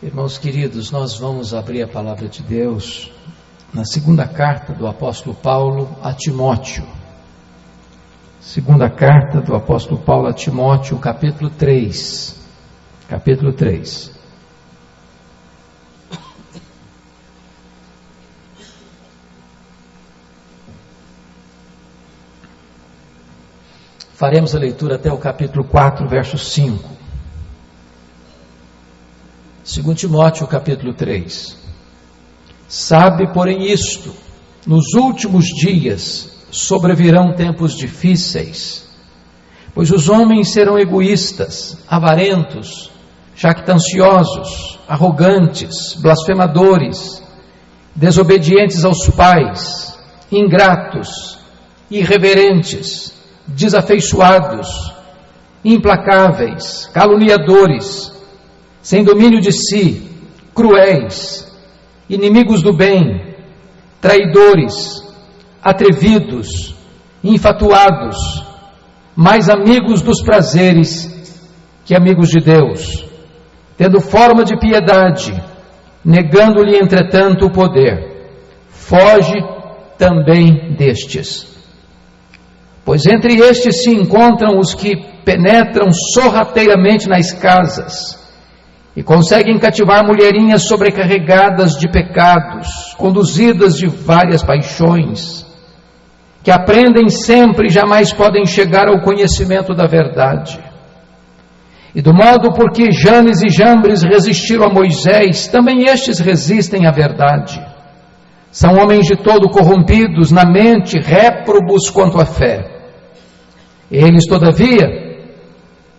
Irmãos queridos, nós vamos abrir a palavra de Deus na segunda carta do apóstolo Paulo a Timóteo. Segunda carta do apóstolo Paulo a Timóteo, capítulo 3. Capítulo 3. Faremos a leitura até o capítulo 4, verso 5. 2 Timóteo, capítulo 3. Sabe, porém, isto: nos últimos dias sobrevirão tempos difíceis, pois os homens serão egoístas, avarentos, jactanciosos, arrogantes, blasfemadores, desobedientes aos pais, ingratos, irreverentes, desafeiçoados, implacáveis, caluniadores, sem domínio de si, cruéis, inimigos do bem, traidores, atrevidos, infatuados, mais amigos dos prazeres que amigos de Deus, tendo forma de piedade, negando-lhe entretanto o poder. Foge também destes. Pois entre estes se encontram os que penetram sorrateiramente nas casas e conseguem cativar mulherinhas sobrecarregadas de pecados, conduzidas de várias paixões, que aprendem sempre e jamais podem chegar ao conhecimento da verdade. E do modo por que Janes e Jambres resistiram a Moisés, também estes resistem à verdade. São homens de todo corrompidos na mente, réprobos quanto à fé. Eles, todavia,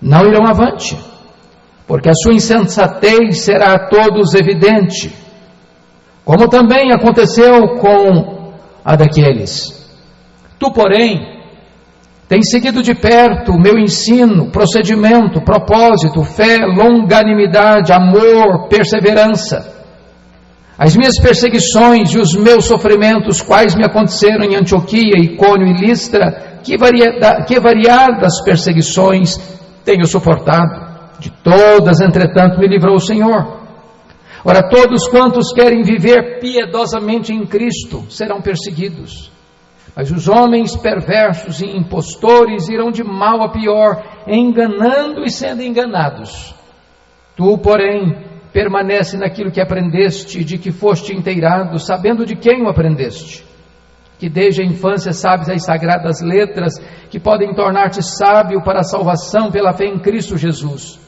não irão avante, porque a sua insensatez será a todos evidente, como também aconteceu com a daqueles. Tu, porém, tens seguido de perto o meu ensino, procedimento, propósito, fé, longanimidade, amor, perseverança. As minhas perseguições e os meus sofrimentos, quais me aconteceram em Antioquia, Icônio e Listra, que variadas perseguições tenho suportado. De todas, entretanto, me livrou o Senhor. Ora, todos quantos querem viver piedosamente em Cristo serão perseguidos. Mas os homens perversos e impostores irão de mal a pior, enganando e sendo enganados. Tu, porém, permanece naquilo que aprendeste, de que foste inteirado, sabendo de quem o aprendeste, que desde a infância sabes as sagradas letras, que podem tornar-te sábio para a salvação pela fé em Cristo Jesus.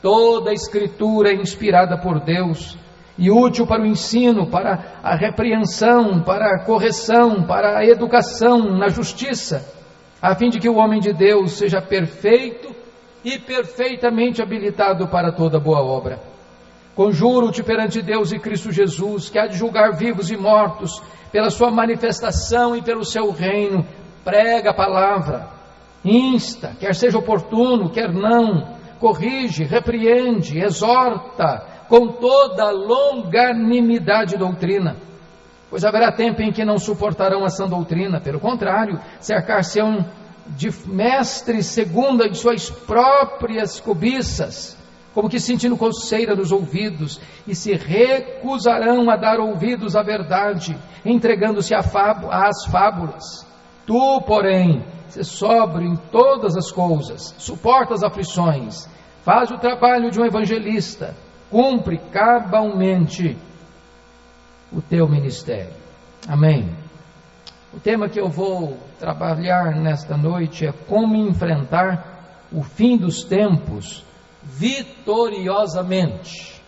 Toda a Escritura é inspirada por Deus e útil para o ensino, para a repreensão, para a correção, para a educação na justiça, a fim de que o homem de Deus seja perfeito e perfeitamente habilitado para toda boa obra. Conjuro-te perante Deus e Cristo Jesus, que há de julgar vivos e mortos, pela sua manifestação e pelo seu reino. Prega a palavra, insta, quer seja oportuno, quer não, corrige, repreende, exorta, com toda longanimidade e doutrina. Pois haverá tempo em que não suportarão a sã doutrina, pelo contrário, cercar-se-ão de mestres segundo as suas próprias cobiças, como que sentindo coceira nos ouvidos, e se recusarão a dar ouvidos à verdade, entregando-se às fábulas. Tu, porém, se sóbrio em todas as coisas, suporta as aflições, faz o trabalho de um evangelista, cumpre cabalmente o teu ministério. Amém. O tema que eu vou trabalhar nesta noite é como enfrentar o fim dos tempos vitoriosamente.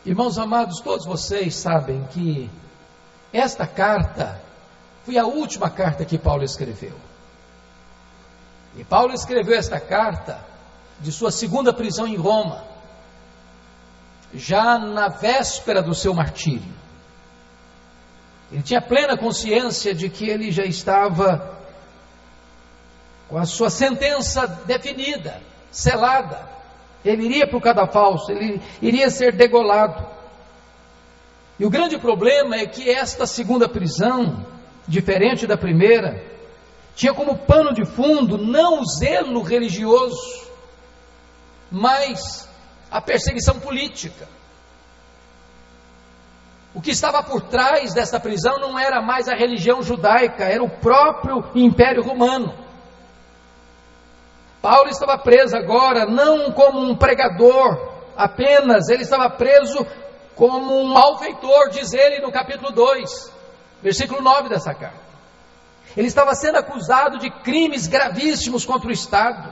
Irmãos amados, todos vocês sabem que esta carta foi a última carta que Paulo escreveu. E Paulo escreveu esta carta de sua segunda prisão em Roma, já na véspera do seu martírio. Ele tinha plena consciência de que ele já estava com a sua sentença definida, selada. Ele iria para o cadafalso, ele iria ser degolado. E o grande problema é que esta segunda prisão, diferente da primeira, tinha como pano de fundo não o zelo religioso, mas a perseguição política. O que estava por trás dessa prisão não era mais a religião judaica, era o próprio Império Romano. Paulo estava preso agora não como um pregador apenas, ele estava preso como um malfeitor, diz ele no capítulo 2, versículo 9 dessa carta. Ele estava sendo acusado de crimes gravíssimos contra o Estado,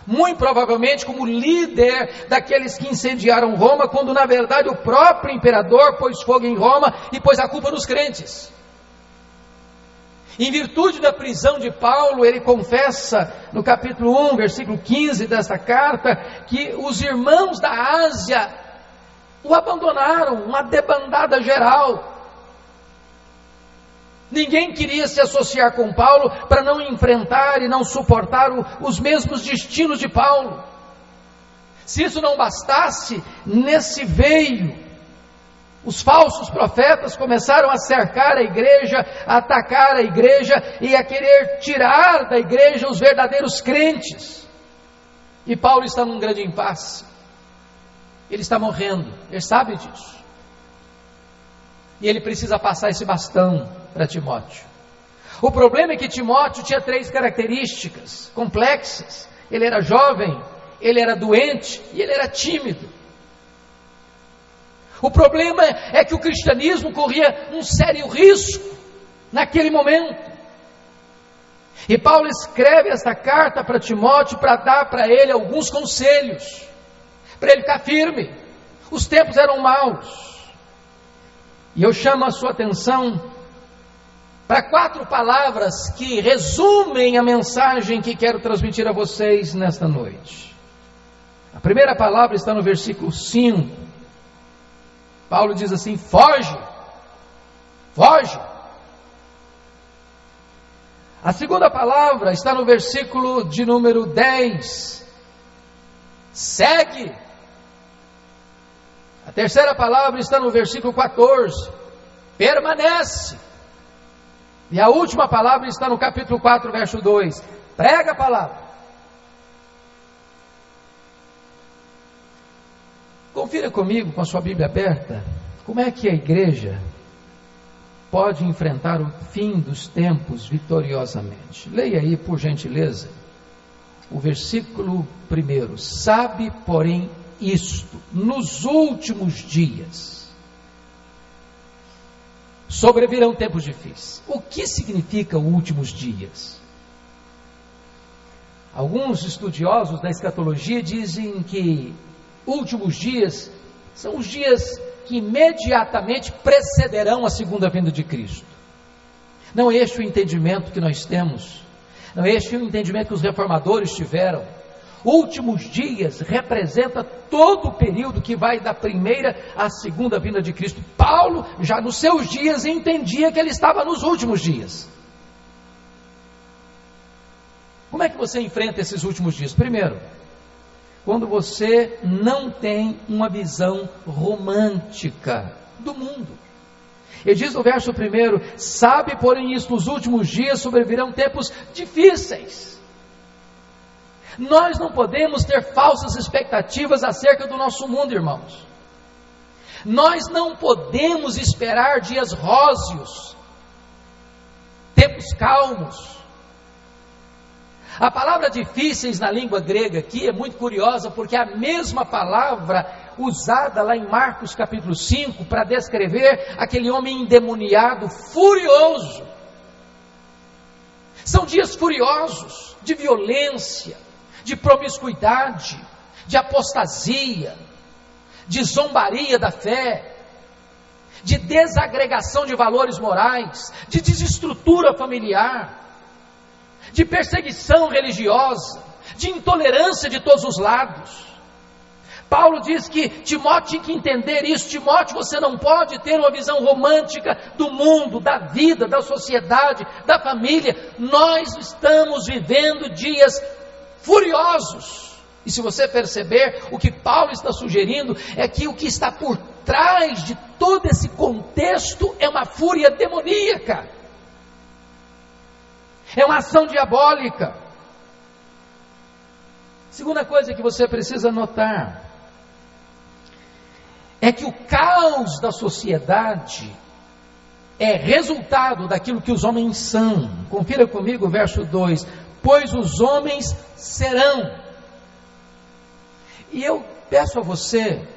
muito provavelmente como líder daqueles que incendiaram Roma, quando na verdade o próprio imperador pôs fogo em Roma e pôs a culpa nos crentes. Em virtude da prisão de Paulo, ele confessa no capítulo 1, versículo 15 desta carta, que os irmãos da Ásia o abandonaram, uma debandada geral. Ninguém queria se associar com Paulo para não enfrentar e não suportar os mesmos destinos de Paulo. Se isso não bastasse, nesse veio, os falsos profetas começaram a cercar a igreja, a atacar a igreja e a querer tirar da igreja os verdadeiros crentes. E Paulo está num grande impasse. Ele está morrendo, ele sabe disso. E ele precisa passar esse bastão para Timóteo. O problema é que Timóteo tinha 3 características complexas. Ele era jovem, ele era doente e ele era tímido. O problema é que o cristianismo corria um sério risco naquele momento. E Paulo escreve esta carta para Timóteo para dar para ele alguns conselhos, para ele ficar firme. Os tempos eram maus. E eu chamo a sua atenção para 4 palavras que resumem a mensagem que quero transmitir a vocês nesta noite. A primeira palavra está no versículo 5. Paulo diz assim: foge, foge. A segunda palavra está no versículo de número 10, segue. A terceira palavra está no versículo 14, permanece. E a última palavra está no capítulo 4, verso 2, prega a palavra. Confira comigo, com a sua Bíblia aberta, como é que a igreja pode enfrentar o fim dos tempos vitoriosamente. Leia aí, por gentileza, o versículo 1. Sabe, porém, isto, nos últimos dias sobrevirão tempos difíceis. O que significa últimos dias? Alguns estudiosos da escatologia dizem que últimos dias são os dias que imediatamente precederão a segunda vinda de Cristo. Não é este o entendimento que nós temos, não é este o entendimento que os reformadores tiveram. Últimos dias representa todo o período que vai da primeira à segunda vinda de Cristo. Paulo, já nos seus dias, entendia que ele estava nos últimos dias. Como é que você enfrenta esses últimos dias? Primeiro, quando você não tem uma visão romântica do mundo. Ele diz no verso 1, sabe, porém, isto, nos últimos dias sobrevirão tempos difíceis. Nós não podemos ter falsas expectativas acerca do nosso mundo, irmãos. Nós não podemos esperar dias róseos, tempos calmos. A palavra difíceis na língua grega aqui é muito curiosa, porque é a mesma palavra usada lá em Marcos capítulo 5, para descrever aquele homem endemoniado, furioso. São dias furiosos, de violência, de promiscuidade, de apostasia, de zombaria da fé, de desagregação de valores morais, de desestrutura familiar, de perseguição religiosa, de intolerância de todos os lados. Paulo diz que Timóteo tinha que entender isso. Timóteo, você não pode ter uma visão romântica do mundo, da vida, da sociedade, da família. Nós estamos vivendo dias furiosos. E se você perceber, o que Paulo está sugerindo é que o que está por trás de todo esse contexto é uma fúria demoníaca, é uma ação diabólica. Segunda coisa que você precisa notar: é que o caos da sociedade é resultado daquilo que os homens são. Confira comigo o verso 2: pois os homens serão. E eu peço a você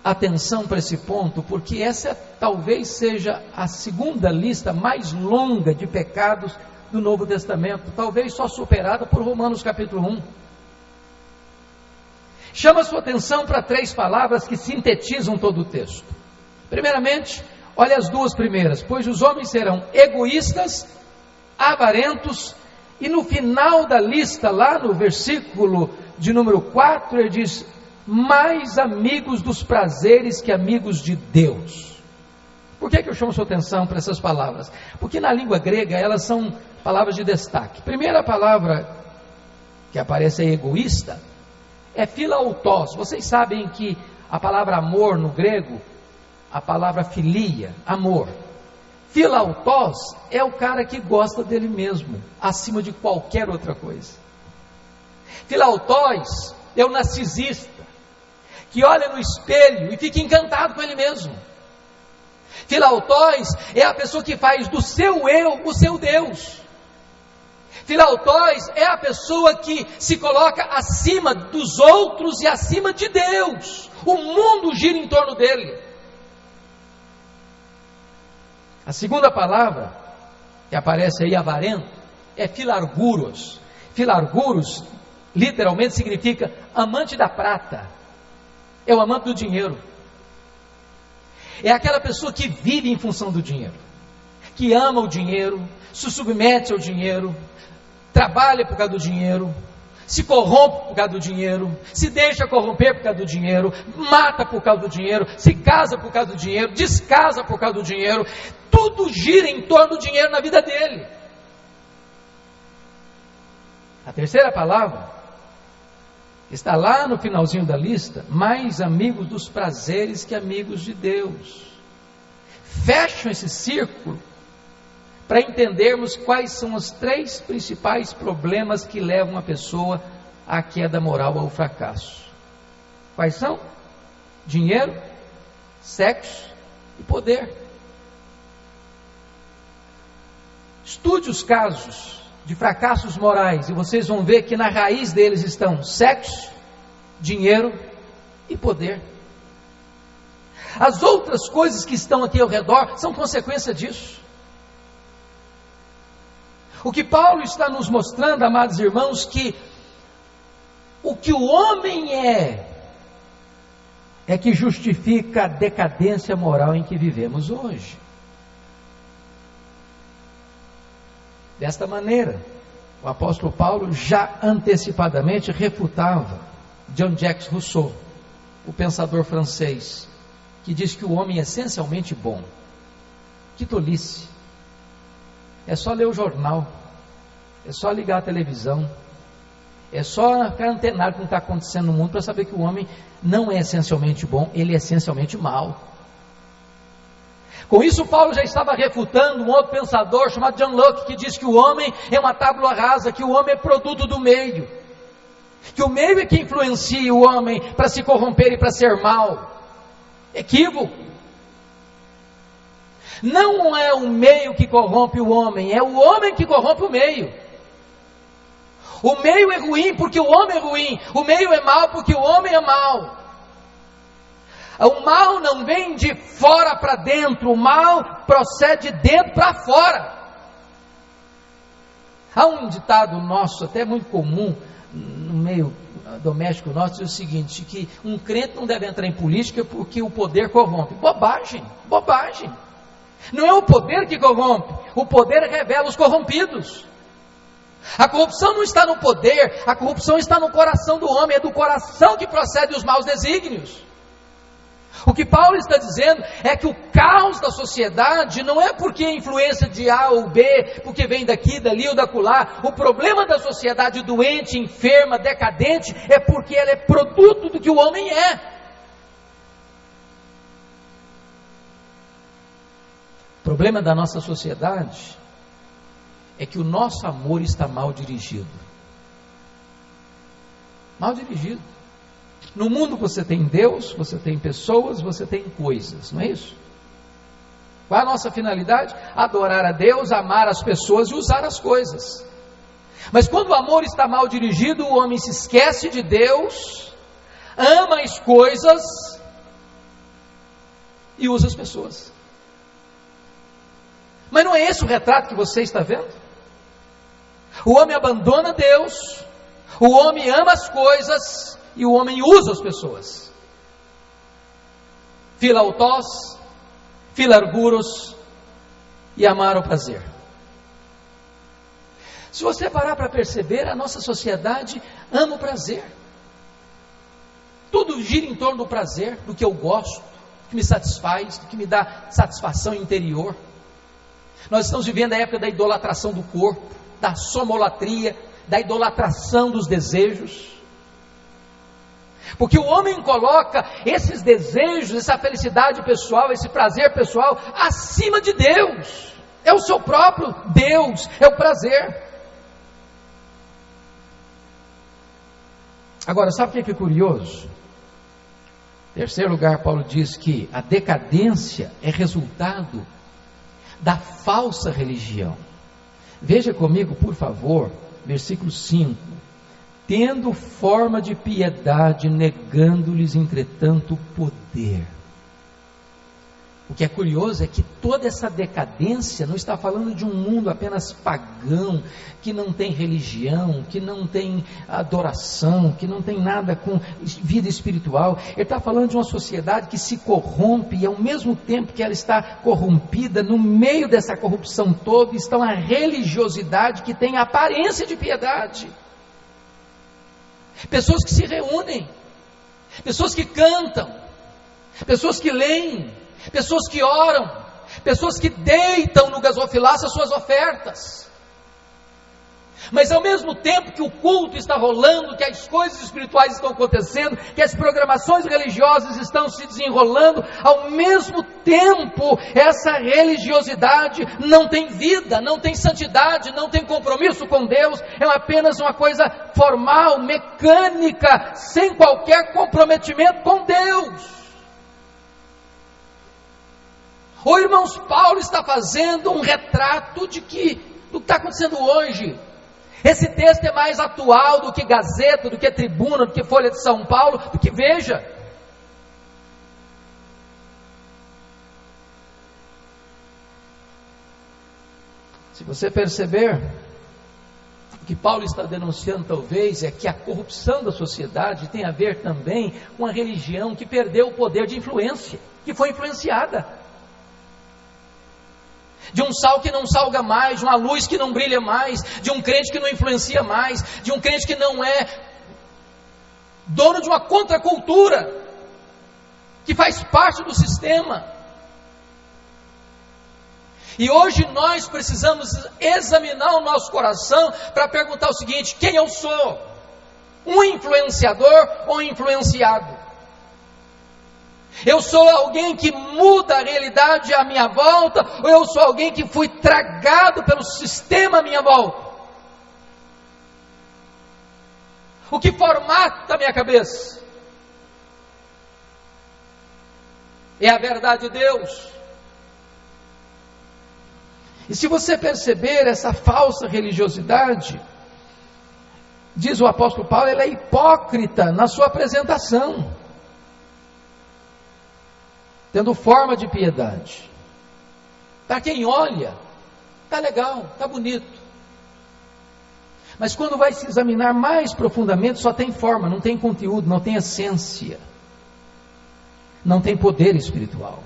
atenção para esse ponto, porque essa talvez seja a segunda lista mais longa de pecados do Novo Testamento, talvez só superada por Romanos capítulo 1. Chama a sua atenção para 3 palavras que sintetizam todo o texto. Primeiramente, olha as 2 primeiras: pois os homens serão egoístas, avarentos, e no final da lista, lá no versículo de número 4, ele diz: mais amigos dos prazeres que amigos de Deus. Por que eu chamo sua atenção para essas palavras? Porque na língua grega elas são palavras de destaque. Primeira palavra que aparece aí, egoísta, é philautos. Vocês sabem que a palavra amor no grego, a palavra filia, amor. Philautos é o cara que gosta dele mesmo, acima de qualquer outra coisa. Philautos é o narcisista, que olha no espelho e fica encantado com ele mesmo. Philautos é a pessoa que faz do seu eu o seu Deus. Philautos é a pessoa que se coloca acima dos outros e acima de Deus. O mundo gira em torno dele. A segunda palavra que aparece aí, avarento, é philarguros. Philarguros literalmente significa amante da prata. É o amante do dinheiro. É aquela pessoa que vive em função do dinheiro, que ama o dinheiro, se submete ao dinheiro, trabalha por causa do dinheiro, se corrompe por causa do dinheiro, se deixa corromper por causa do dinheiro, mata por causa do dinheiro, se casa por causa do dinheiro, descasa por causa do dinheiro. Tudo gira em torno do dinheiro na vida dele. A terceira palavra está lá no finalzinho da lista: mais amigos dos prazeres que amigos de Deus. Fecham esse círculo para entendermos quais são os 3 principais problemas que levam a pessoa à queda moral, ao fracasso. Quais são? Dinheiro, sexo e poder. Estude os casos de fracassos morais e vocês vão ver que na raiz deles estão sexo, dinheiro e poder. As outras coisas que estão aqui ao redor são consequência disso. O que Paulo está nos mostrando, amados irmãos, que o que o homem é que justifica a decadência moral em que vivemos hoje. Desta maneira, o apóstolo Paulo já antecipadamente refutava Jean-Jacques Rousseau, o pensador francês, que diz que o homem é essencialmente bom. Que tolice! É só ler o jornal, é só ligar a televisão, é só ficar antenado com o que está acontecendo no mundo para saber que o homem não é essencialmente bom, ele é essencialmente mau. Com isso, Paulo já estava refutando um outro pensador chamado John Locke, que diz que o homem é uma tábua rasa, que o homem é produto do meio, que o meio é que influencia o homem para se corromper e para ser mau. Equívoco. Não é o meio que corrompe o homem, é o homem que corrompe o meio. O meio é ruim porque o homem é ruim, o meio é mau porque o homem é mau. O mal não vem de fora para dentro, o mal procede de dentro para fora. Há um ditado nosso, até muito comum, no meio doméstico nosso, diz o seguinte, que um crente não deve entrar em política porque o poder corrompe. Bobagem, bobagem. Não é o poder que corrompe, o poder revela os corrompidos. A corrupção não está no poder, a corrupção está no coração do homem, é do coração que procede os maus desígnios. O que Paulo está dizendo é que o caos da sociedade não é porque é influência de A ou B, porque vem daqui, dali ou daculá. O problema da sociedade doente, enferma, decadente, é porque ela é produto do que o homem é. O problema da nossa sociedade é que o nosso amor está mal dirigido. Mal dirigido. No mundo você tem Deus, você tem pessoas, você tem coisas, não é isso? Qual é a nossa finalidade? Adorar a Deus, amar as pessoas e usar as coisas. Mas quando o amor está mal dirigido, o homem se esquece de Deus, ama as coisas e usa as pessoas. Mas não é esse o retrato que você está vendo? O homem abandona Deus, o homem ama as coisas e o homem usa as pessoas. Philautós, philarguros e amar o prazer. Se você parar para perceber, a nossa sociedade ama o prazer. Tudo gira em torno do prazer, do que eu gosto, do que me satisfaz, do que me dá satisfação interior. Nós estamos vivendo a época da idolatração do corpo, da somolatria, da idolatração dos desejos. Porque o homem coloca esses desejos, essa felicidade pessoal, esse prazer pessoal, acima de Deus. É o seu próprio Deus, é o prazer. Agora, sabe o que é curioso? Em terceiro lugar, Paulo diz que a decadência é resultado da falsa religião. Veja comigo, por favor, versículo 5. Tendo forma de piedade, negando-lhes, entretanto, o poder. O que é curioso é que toda essa decadência não está falando de um mundo apenas pagão, que não tem religião, que não tem adoração, que não tem nada com vida espiritual. Ele está falando de uma sociedade que se corrompe e ao mesmo tempo que ela está corrompida, no meio dessa corrupção toda está uma religiosidade que tem a aparência de piedade. Pessoas que se reúnem, pessoas que cantam, pessoas que leem, pessoas que oram, pessoas que deitam no gasofilaço as suas ofertas. Mas ao mesmo tempo que o culto está rolando, que as coisas espirituais estão acontecendo, que as programações religiosas estão se desenrolando, ao mesmo tempo essa religiosidade não tem vida, não tem santidade, não tem compromisso com Deus, é apenas uma coisa formal, mecânica, sem qualquer comprometimento com Deus. Ô irmãos, Paulo está fazendo um retrato do que está acontecendo hoje. Esse texto é mais atual do que Gazeta, do que Tribuna, do que Folha de São Paulo, do que Veja. Se você perceber, o que Paulo está denunciando talvez é que a corrupção da sociedade tem a ver também com a religião que perdeu o poder de influência, que foi influenciada. De um sal que não salga mais, de uma luz que não brilha mais, de um crente que não influencia mais, de um crente que não é dono de uma contracultura, que faz parte do sistema. E hoje nós precisamos examinar o nosso coração para perguntar o seguinte: quem eu sou? Um influenciador ou um influenciado? Eu sou alguém que muda a realidade à minha volta, ou eu sou alguém que fui tragado pelo sistema à minha volta? O que formata a minha cabeça? É a verdade de Deus. E se você perceber essa falsa religiosidade, diz o apóstolo Paulo, ela é hipócrita na sua apresentação, tendo forma de piedade. Para quem olha, está legal, está bonito. Mas quando vai se examinar mais profundamente, só tem forma, não tem conteúdo, não tem essência, não tem poder espiritual.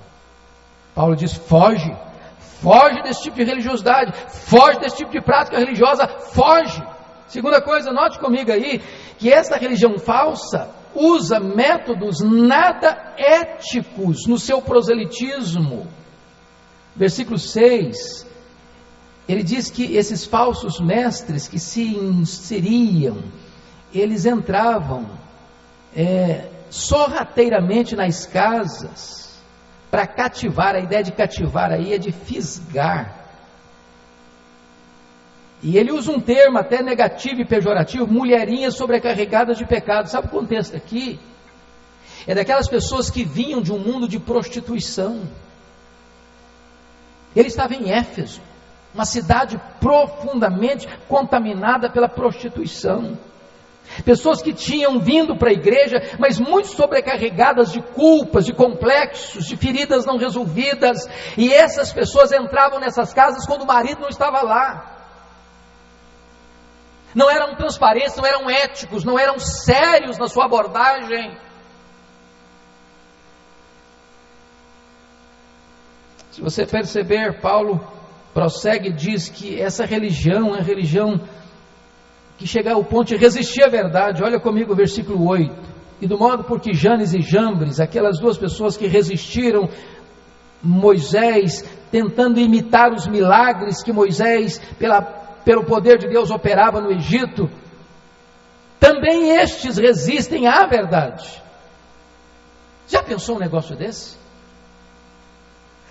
Paulo diz: foge desse tipo de religiosidade, foge desse tipo de prática religiosa, foge. Segunda coisa, note comigo aí, que essa religião falsa usa métodos nada éticos no seu proselitismo. Versículo 6, ele diz que esses falsos mestres que se inseriam, eles entravam sorrateiramente nas casas para cativar. A ideia de cativar aí é de fisgar. E ele usa um termo até negativo e pejorativo: mulherinhas sobrecarregadas de pecado. Sabe o contexto aqui? É daquelas pessoas que vinham de um mundo de prostituição. Ele estava em Éfeso, uma cidade profundamente contaminada pela prostituição. Pessoas que tinham vindo para a igreja, mas muito sobrecarregadas de culpas, de complexos, de feridas não resolvidas. E essas pessoas entravam nessas casas quando o marido não estava lá. Não eram transparentes, não eram éticos, não eram sérios na sua abordagem. Se você perceber, Paulo prossegue e diz que essa religião é a religião que chega ao ponto de resistir à verdade. Olha comigo o versículo 8. E do modo por que Janes e Jambres, aquelas duas pessoas que resistiram Moisés, tentando imitar os milagres que Moisés, pelo poder de Deus, operava no Egito, também estes resistem à verdade. Já pensou um negócio desse?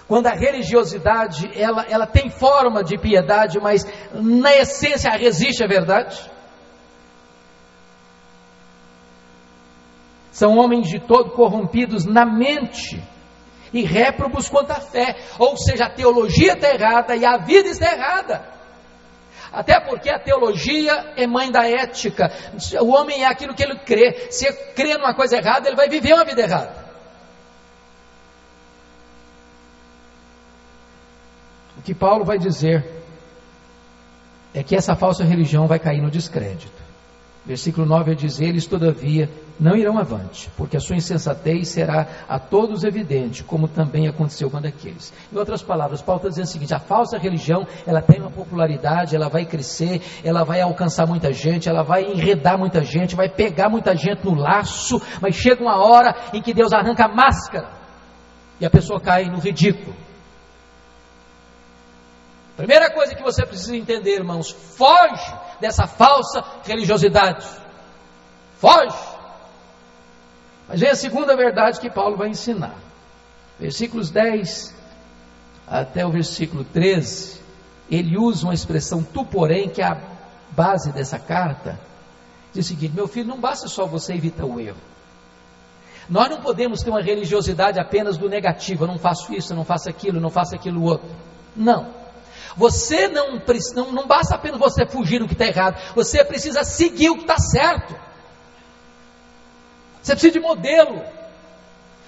Quando a religiosidade, ela tem forma de piedade, mas na essência resiste à verdade. São homens de todo corrompidos na mente e réprobos quanto à fé. Ou seja, a teologia está errada e a vida está errada. Até porque a teologia é mãe da ética. O homem é aquilo que ele crê. Se ele crê numa coisa errada, ele vai viver uma vida errada. O que Paulo vai dizer é que essa falsa religião vai cair no descrédito. Versículo 9 vai dizer: eles todavia não irão avante, porque a sua insensatez será a todos evidente, como também aconteceu com aqueles. Em outras palavras, Paulo está dizendo o seguinte: a falsa religião, ela tem uma popularidade, ela vai crescer, ela vai alcançar muita gente, ela vai enredar muita gente, vai pegar muita gente no laço, mas chega uma hora em que Deus arranca a máscara, e a pessoa cai no ridículo. Primeira coisa que você precisa entender, irmãos: foge dessa falsa religiosidade. Foge. Mas vem a segunda verdade que Paulo vai ensinar. Versículos 10 até o versículo 13, ele usa uma expressão tu porém, que é a base dessa carta. Diz o seguinte: meu filho, não basta só você evitar o erro. Nós não podemos ter uma religiosidade apenas do negativo. Eu não faço isso, eu não faço aquilo outro. Não. Você não basta apenas você fugir do que está errado, você precisa seguir o que está certo. Você precisa de modelo,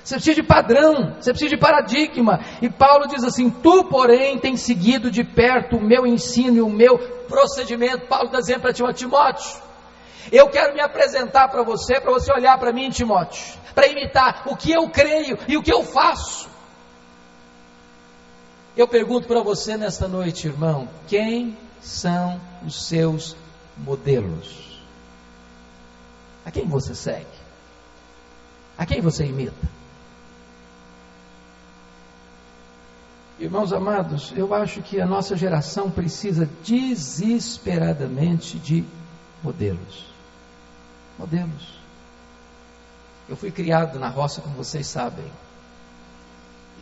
você precisa de padrão, você precisa de paradigma. E Paulo diz assim: tu porém tens seguido de perto o meu ensino e o meu procedimento. Paulo está dizendo para Timóteo: eu quero me apresentar para você olhar para mim, Timóteo, para imitar o que eu creio e o que eu faço. Eu pergunto para você nesta noite, irmão: quem são os seus modelos? A quem você segue? A quem você imita? Irmãos amados, eu acho que a nossa geração precisa desesperadamente de modelos. Modelos. Eu fui criado na roça, como vocês sabem.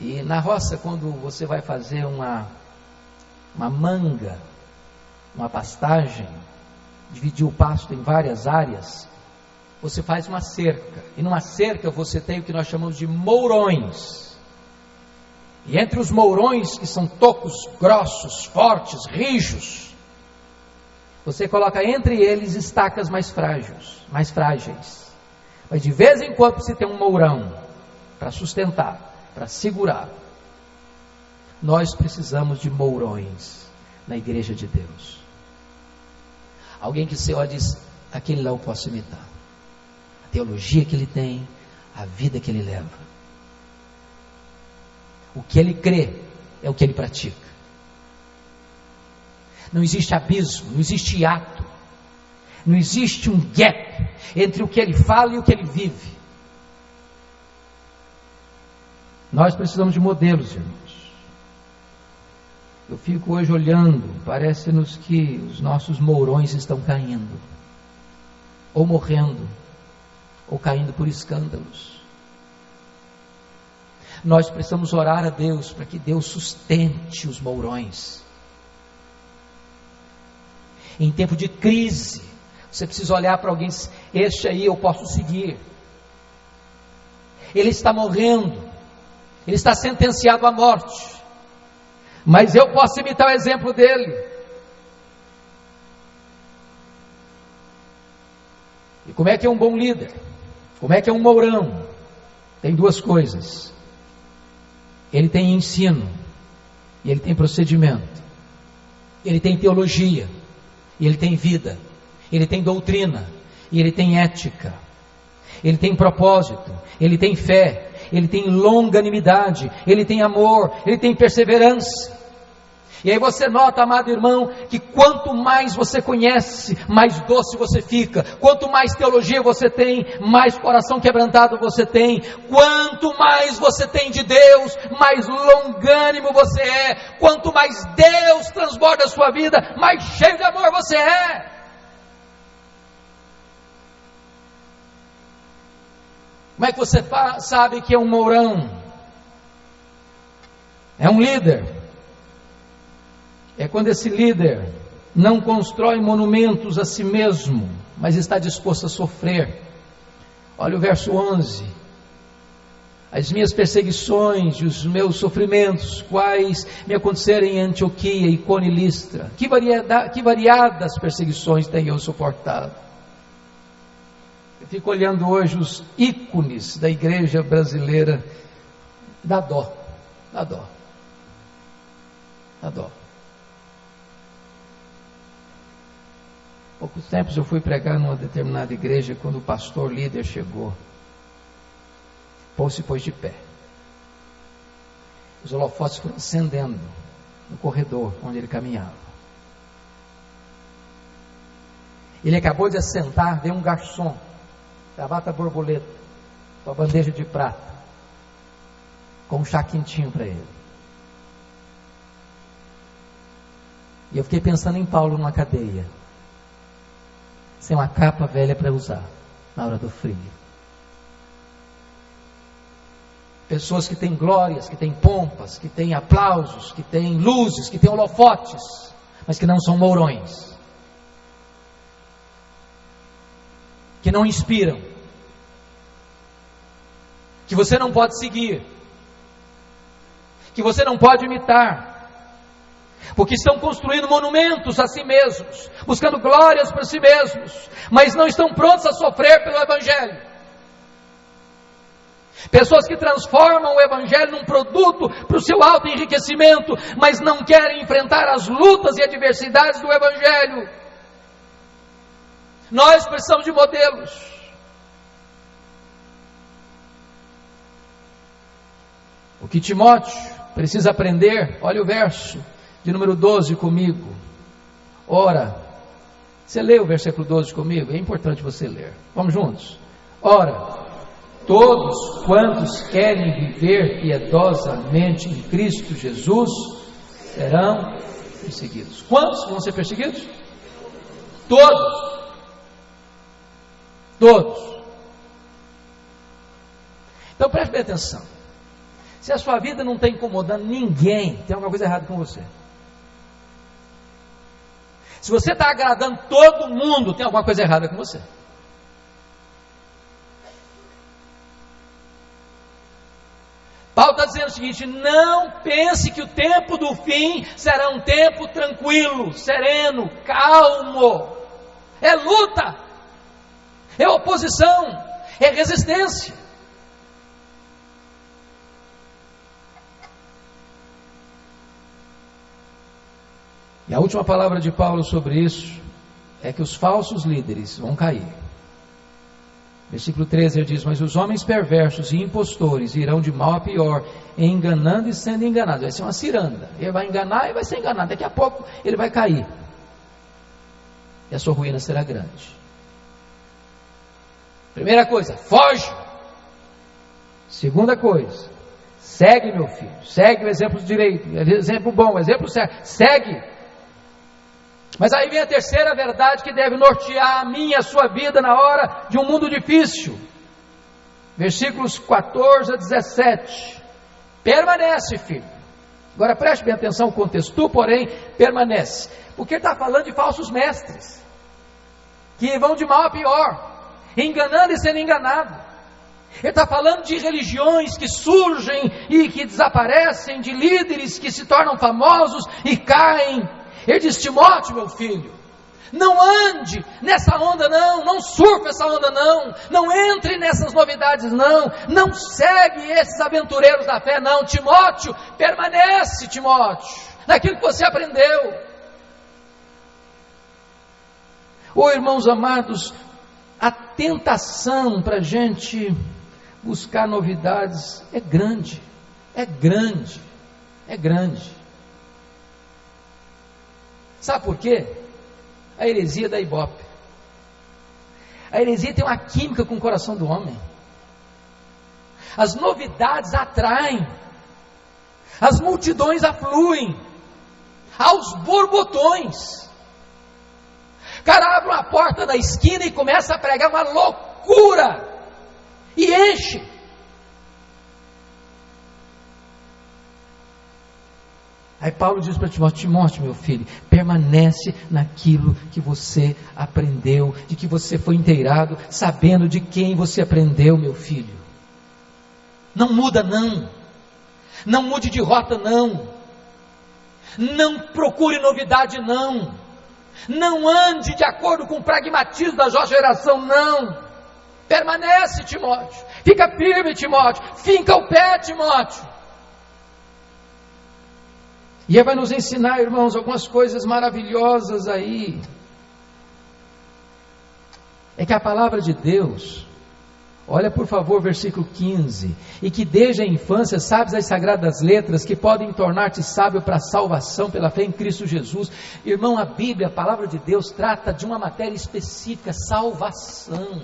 E na roça, quando você vai fazer uma manga, uma pastagem, dividir o pasto em várias áreas, você faz uma cerca. E numa cerca você tem o que nós chamamos de mourões. E entre os mourões, que são tocos grossos, fortes, rijos, você coloca entre eles estacas mais frágeis. Mas de vez em quando você tem um mourão para sustentar, para segurar. Nós precisamos de mourões na igreja de Deus. Alguém que você olha e diz: aquele lá eu posso imitar. A teologia que ele tem, a vida que ele leva. O que ele crê é o que ele pratica. Não existe abismo, não existe hiato, não existe um gap entre o que ele fala e o que ele vive. Nós precisamos de modelos, irmãos. Eu fico hoje olhando, parece-nos que os nossos mourões estão caindo, ou morrendo, ou caindo por escândalos. Nós precisamos orar a Deus para que Deus sustente os mourões. Em tempo de crise, você precisa olhar para alguém: este aí eu posso seguir. ele está morrendo, ele está sentenciado à morte, mas eu posso imitar o exemplo dele. E como é que é um bom líder? Como é que é um mourão? Tem duas coisas: ele tem ensino, e ele tem procedimento, ele tem teologia, e ele tem vida, ele tem doutrina, e ele tem ética, ele tem propósito, ele tem fé, ele tem longanimidade, ele tem amor, ele tem perseverança. E aí você nota, amado irmão, que quanto mais você conhece, mais doce você fica. Quanto mais teologia você tem, mais coração quebrantado você tem. Quanto mais você tem de Deus, mais longânimo você é. Quanto mais Deus transborda a sua vida, mais cheio de amor você é. Como é que você sabe que é um mourão? É um líder. É quando esse líder não constrói monumentos a si mesmo, mas está disposto a sofrer. Olha o verso 11: as minhas perseguições e os meus sofrimentos, quais me aconteceram em Antioquia, Icônio e Listra, que variadas perseguições tenho eu suportado. Eu fico olhando hoje os ícones da igreja brasileira, dá dó, dá dó, dá dó. Poucos tempos eu fui pregar numa determinada igreja, quando o pastor líder chegou, o povo se pôs de pé, os holofotes foram acendendo no corredor onde ele caminhava. Ele acabou de assentar, veio um garçom, gravata borboleta, com a bandeja de prata, com um chá quentinho para ele. E eu fiquei pensando em Paulo numa cadeia, sem uma capa velha para usar na hora do frio. Pessoas que têm glórias, que têm pompas, que têm aplausos, que têm luzes, que têm holofotes, mas que não são mourões, que não inspiram, que você não pode seguir, que você não pode imitar, porque estão construindo monumentos a si mesmos, buscando glórias para si mesmos, mas não estão prontos a sofrer pelo Evangelho. Pessoas que transformam o Evangelho num produto para o seu auto-enriquecimento, mas não querem enfrentar as lutas e adversidades do Evangelho. Nós precisamos de modelos. O que Timóteo precisa aprender, olha o verso de número 12 comigo. Ora, você lê o versículo 12 comigo? É importante você ler. Vamos juntos. Ora, todos quantos querem viver piedosamente em Cristo Jesus serão perseguidos. Quantos vão ser perseguidos? Todos. Todos. Então preste bem atenção. Se a sua vida não está incomodando ninguém, tem alguma coisa errada com você. Se você está agradando todo mundo, tem alguma coisa errada com você. Paulo está dizendo o seguinte: não pense que o tempo do fim será um tempo tranquilo, sereno, calmo. É luta, é oposição, é resistência. E a última palavra de Paulo sobre isso é que os falsos líderes vão cair. Versículo 13 ele diz: mas os homens perversos e impostores irão de mal a pior, enganando e sendo enganados. Vai ser uma ciranda, ele vai enganar e vai ser enganado, daqui a pouco ele vai cair, e a sua ruína será grande. Primeira coisa, foge. Segunda coisa, segue, meu filho, segue o exemplo direito, exemplo bom, exemplo certo, segue. Mas aí vem a terceira verdade que deve nortear a minha e a sua vida na hora de um mundo difícil. Versículos 14 a 17. Permanece, filho. Agora preste bem atenção ao contexto. Tu, porém, permanece. Porque ele está falando de falsos mestres, que vão de mal a pior, enganando e sendo enganado. Ele está falando de religiões que surgem e que desaparecem, de líderes que se tornam famosos e caem. Ele diz: Timóteo, meu filho, não ande nessa onda não, não surfe essa onda não entre nessas novidades não segue esses aventureiros da fé não. Timóteo, permanece, Timóteo, naquilo que você aprendeu. Irmãos amados, a tentação para a gente buscar novidades é grande. Sabe por quê? A heresia da Ibope. A heresia tem uma química com o coração do homem. As novidades atraem, as multidões afluem, aos borbotões. O cara abre uma porta da esquina e começa a pregar uma loucura, e enche. Aí Paulo diz para Timóteo: Timóteo, meu filho, permanece naquilo que você aprendeu, de que você foi inteirado, sabendo de quem você aprendeu, meu filho. Não muda não mude de rota não procure novidade não ande de acordo com o pragmatismo da nossa geração permanece, Timóteo, fica firme, Timóteo, finca o pé, Timóteo. E ele vai nos ensinar, irmãos, algumas coisas maravilhosas aí. É que a palavra de Deus, olha por favor versículo 15, e que desde a infância sabes as sagradas letras que podem tornar-te sábio para a salvação pela fé em Cristo Jesus. Irmão, a Bíblia, a palavra de Deus, trata de uma matéria específica: salvação.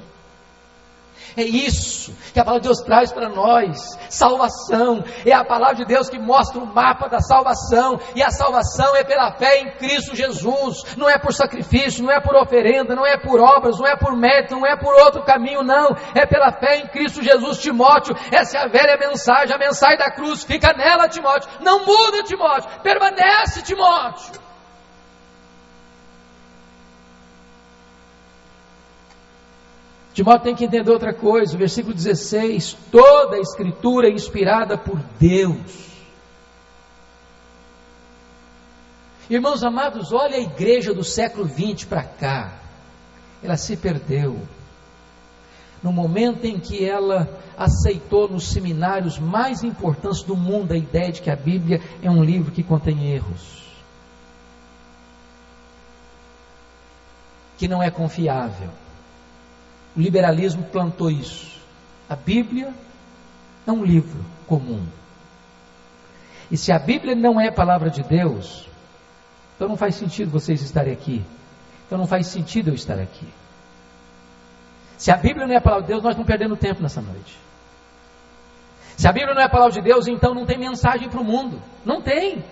É isso que a palavra de Deus traz para nós, salvação. É a palavra de Deus que mostra o mapa da salvação, e a salvação é pela fé em Cristo Jesus. Não é por sacrifício, não é por oferenda, não é por obras, não é por mérito, não é por outro caminho, não. É pela fé em Cristo Jesus, Timóteo. Essa é a velha mensagem, a mensagem da cruz. Fica nela, Timóteo. Não muda, Timóteo. Permanece, Timóteo. Timóteo tem que entender outra coisa, o versículo 16: toda a escritura é inspirada por Deus. Irmãos amados, olha a igreja do século 20 para cá, ela se perdeu, no momento em que ela aceitou nos seminários mais importantes do mundo a ideia de que a Bíblia é um livro que contém erros, que não é confiável. O liberalismo plantou isso. A Bíblia é um livro comum. E se a Bíblia não é a palavra de Deus, então não faz sentido vocês estarem aqui. Então não faz sentido eu estar aqui. Se a Bíblia não é a palavra de Deus, nós estamos perdendo tempo nessa noite. Se a Bíblia não é a palavra de Deus, então não tem mensagem para o mundo. Não tem.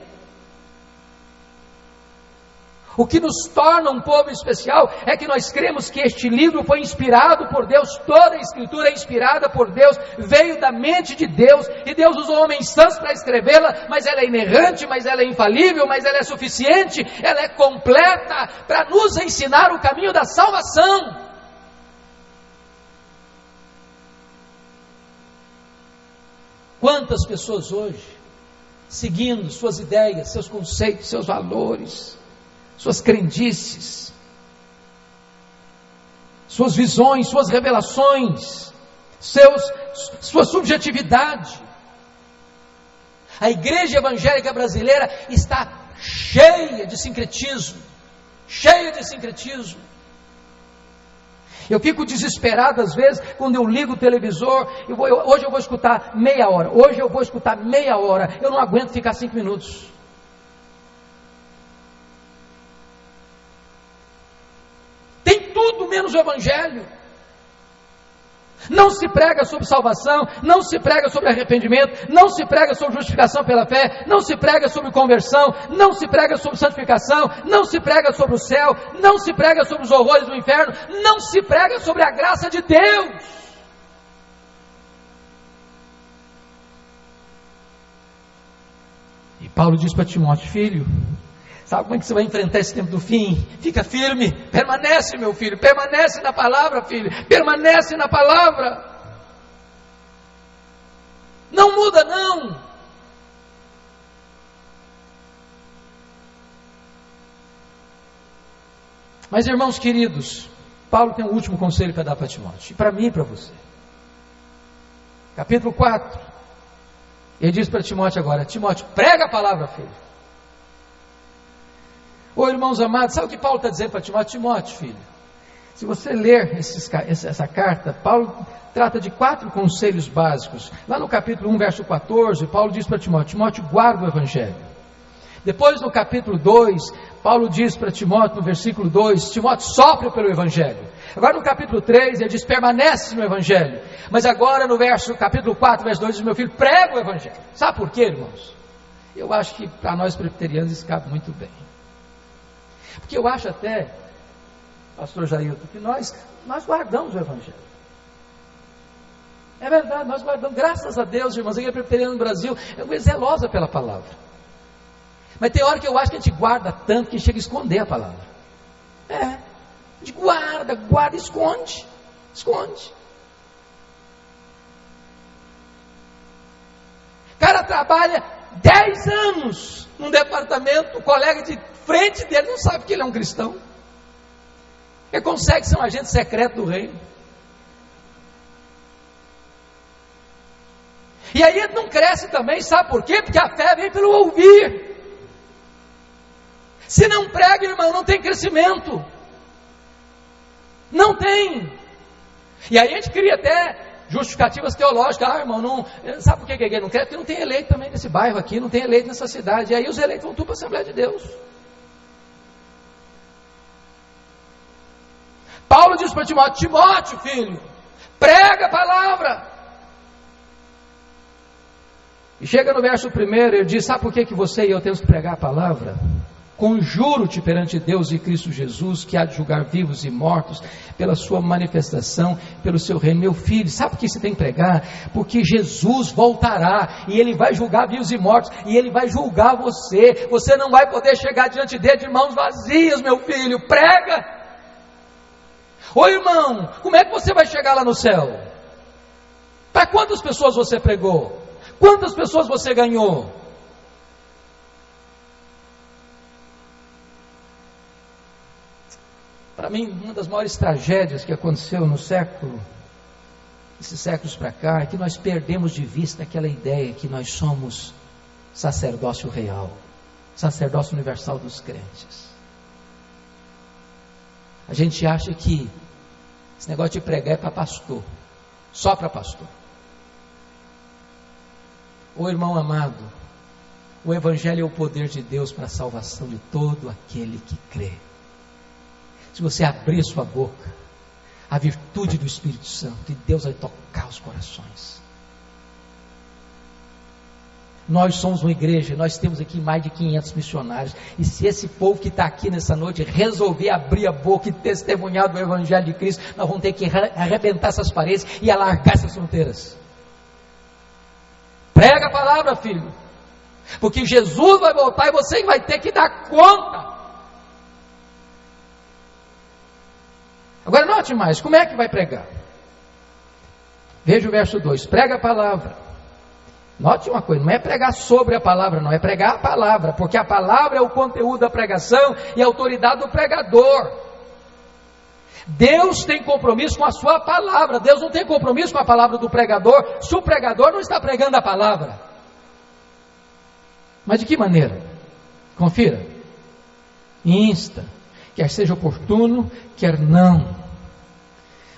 O que nos torna um povo especial é que nós cremos que este livro foi inspirado por Deus. Toda a escritura é inspirada por Deus, veio da mente de Deus, e Deus usou homens santos para escrevê-la, mas ela é inerrante, mas ela é infalível, mas ela é suficiente, ela é completa para nos ensinar o caminho da salvação. Quantas pessoas hoje, seguindo suas ideias, seus conceitos, seus valores, suas crendices, suas visões, suas revelações, sua subjetividade. A igreja evangélica brasileira está cheia de sincretismo, Eu fico desesperado às vezes quando eu ligo o televisor. Hoje eu vou escutar meia hora, eu não aguento ficar 5 minutos. Tudo menos o Evangelho. Não se prega sobre salvação, não se prega sobre arrependimento, não se prega sobre justificação pela fé, não se prega sobre conversão, não se prega sobre santificação, não se prega sobre o céu, não se prega sobre os horrores do inferno, não se prega sobre a graça de Deus. E Paulo diz para Timóteo: filho, sabe como é que você vai enfrentar esse tempo do fim? Fica firme, permanece, meu filho, permanece na palavra, filho, permanece na palavra. Não muda não. Mas, irmãos queridos, Paulo tem um último conselho para dar para Timóteo, e para mim e para você. Capítulo 4, ele diz para Timóteo agora: Timóteo, prega a palavra, filho. Ô irmãos amados, sabe o que Paulo está dizendo para Timóteo? Timóteo, filho, se você ler essa carta, Paulo trata de 4 conselhos básicos. Lá no capítulo 1, verso 14, Paulo diz para Timóteo: Timóteo, guarda o evangelho. Depois no capítulo 2, Paulo diz para Timóteo, no versículo 2, Timóteo, sofre pelo evangelho. Agora no capítulo 3, ele diz, permanece no evangelho. Mas agora no capítulo 4, verso 2, diz, meu filho, prega o evangelho. Sabe por quê, irmãos? Eu acho que para nós presbiterianos isso cabe muito bem. Porque eu acho até, pastor Jailton, que nós guardamos o evangelho. É verdade, nós guardamos, graças a Deus, irmãos, a igreja presbiteriana no Brasil é zelosa pela palavra. Mas tem hora que eu acho que a gente guarda tanto que chega a esconder a palavra. A gente guarda, esconde. O cara trabalha 10 anos num departamento, o colega de frente dele não sabe que ele é um cristão. Ele consegue ser um agente secreto do reino. E aí ele não cresce também, sabe por quê? Porque a fé vem pelo ouvir. Se não prega, irmão, não tem crescimento. Não tem. E aí a gente cria até justificativas teológicas. Irmão, não, sabe por que a igreja não quer? Porque não tem eleito também nesse bairro aqui, não tem eleito nessa cidade. E aí os eleitos vão tudo para a Assembleia de Deus. Paulo diz para Timóteo: Timóteo, filho, prega a palavra. E chega no verso 1, ele diz: sabe por que você e eu temos que pregar a palavra? Conjuro-te perante Deus e Cristo Jesus, que há de julgar vivos e mortos, pela sua manifestação, pelo seu reino. Meu filho, sabe por que você tem que pregar? Porque Jesus voltará, e Ele vai julgar vivos e mortos, e Ele vai julgar você. Você não vai poder chegar diante dele de mãos vazias, meu filho. Prega. Ô irmão, como é que você vai chegar lá no céu? Para quantas pessoas você pregou? Quantas pessoas você ganhou? Para mim, uma das maiores tragédias que aconteceu esses séculos para cá, é que nós perdemos de vista aquela ideia que nós somos sacerdócio real, sacerdócio universal dos crentes. A gente acha que esse negócio de pregar é para pastor, só para pastor. Ô irmão amado, o evangelho é o poder de Deus para a salvação de todo aquele que crê. Se você abrir sua boca, a virtude do Espírito Santo, e Deus vai tocar os corações. Nós somos uma igreja, nós temos aqui mais de 500 missionários, e se esse povo que está aqui nessa noite resolver abrir a boca e testemunhar do Evangelho de Cristo, nós vamos ter que arrebentar essas paredes e alargar essas fronteiras. Prega a palavra, filho, porque Jesus vai voltar e você vai ter que dar conta. Agora note mais, como é que vai pregar? Veja o verso 2, prega a palavra. Note uma coisa, não é pregar sobre a palavra, não, é pregar a palavra, porque a palavra é o conteúdo da pregação e a autoridade do pregador. Deus tem compromisso com a sua palavra, Deus não tem compromisso com a palavra do pregador, se o pregador não está pregando a palavra. Mas de que maneira? Confira. Insta, quer seja oportuno, quer não.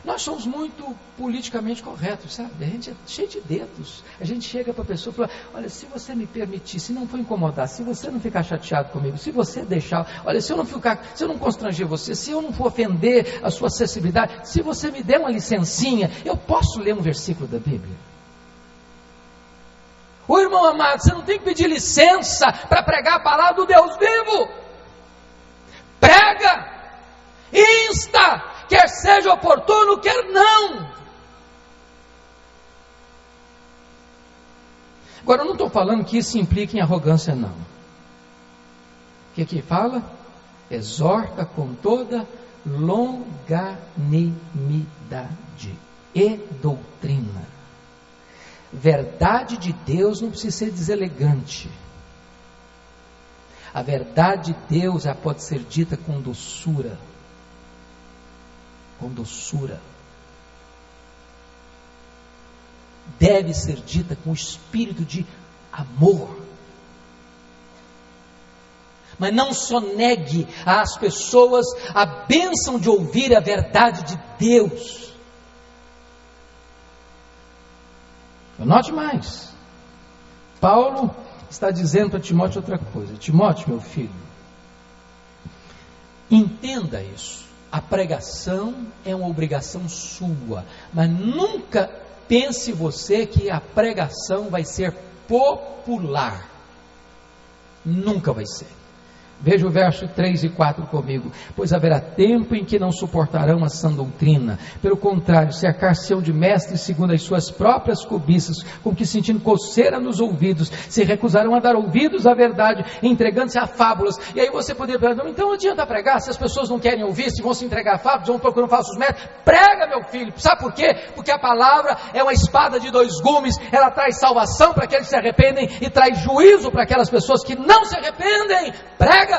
Nós somos muito politicamente corretos, sabe? A gente é cheio de dedos. A gente chega para a pessoa e fala: olha, se você me permitir, se não for incomodar, se você não ficar chateado comigo, se você deixar, olha, se eu não constranger você, se eu não for ofender a sua acessibilidade, se você me der uma licencinha, eu posso ler um versículo da Bíblia? Ô irmão amado, você não tem que pedir licença para pregar a palavra do Deus vivo. Prega, insta, quer seja oportuno, quer não. Agora eu não estou falando que isso implica em arrogância, não. O que fala? Exorta com toda longanimidade e doutrina. verdade de Deus não precisa ser deselegante. A verdade de Deus já pode ser dita com doçura. Com doçura. Deve ser dita com espírito de amor. Mas não só negue às pessoas a bênção de ouvir a verdade de Deus. Note mais. Paulo está dizendo para Timóteo outra coisa. Timóteo, meu filho, entenda isso. A pregação é uma obrigação sua, mas nunca pense você que a pregação vai ser popular. Nunca vai ser. Veja o verso 3 e 4 comigo. Pois haverá tempo em que não suportarão a sã doutrina. Pelo contrário, cercar-se-ão de mestres segundo as suas próprias cobiças, com que sentindo coceira nos ouvidos, se recusarão a dar ouvidos à verdade, entregando-se a fábulas. E aí você poderia perguntar, então não adianta pregar, se as pessoas não querem ouvir, se vão se entregar a fábulas, vão procurando falsos mestres. Prega, meu filho. Sabe por quê? Porque a palavra é uma espada de dois gumes. Ela traz salvação para aqueles que se arrependem e traz juízo para aquelas pessoas que não se arrependem. Prega.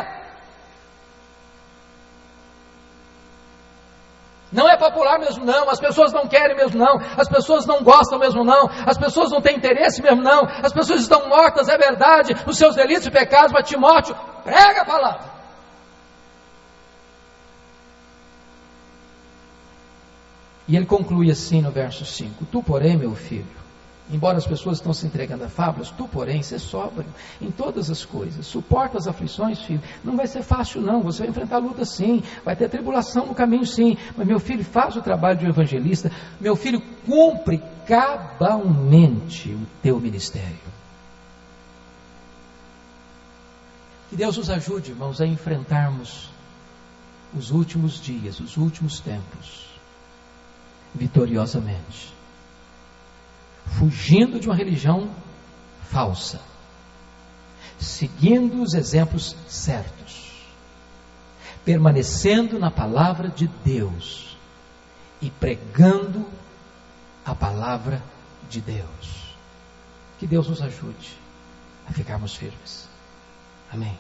Não é popular mesmo não, as pessoas não querem mesmo não, as pessoas não gostam mesmo não, as pessoas não têm interesse mesmo não, as pessoas estão mortas, é verdade, nos seus delitos e pecados, mas Timóteo, prega a palavra. E ele conclui assim no verso 5, tu porém, meu filho, embora as pessoas estão se entregando a fábulas, tu porém, ser sóbrio em todas as coisas, suporta as aflições, filho, não vai ser fácil não, você vai enfrentar luta sim, vai ter tribulação no caminho sim, mas meu filho, faz o trabalho de um evangelista, meu filho, cumpre cabalmente o teu ministério. Que Deus nos ajude, irmãos, a enfrentarmos os últimos dias, os últimos tempos, vitoriosamente, fugindo de uma religião falsa, seguindo os exemplos certos, permanecendo na palavra de Deus e pregando a palavra de Deus. Que Deus nos ajude a ficarmos firmes. Amém.